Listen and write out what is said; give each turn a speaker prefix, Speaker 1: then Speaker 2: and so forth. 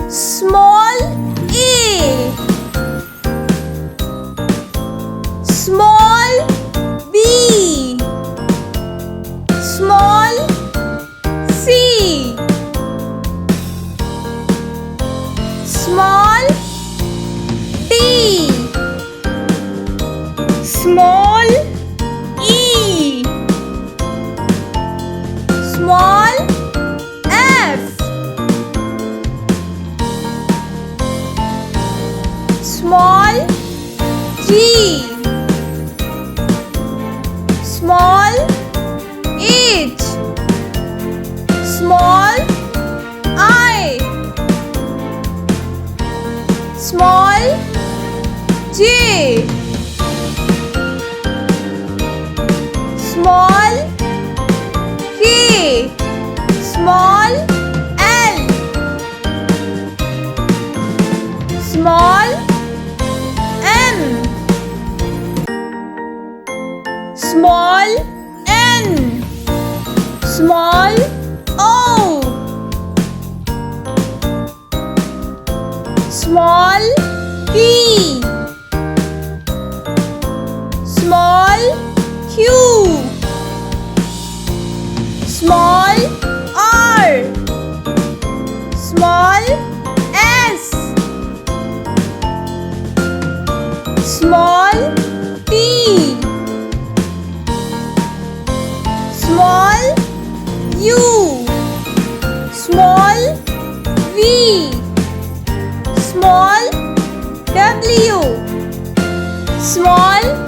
Speaker 1: Small a. Small b. Small c. Small d. Small e. Small f. Small g. Small h. Small I. Small j. Small k. Small l. Small m. Small n. Small o. Small p. Small q. Small r. Small s. Small t. Small u. Small v. Small w. Small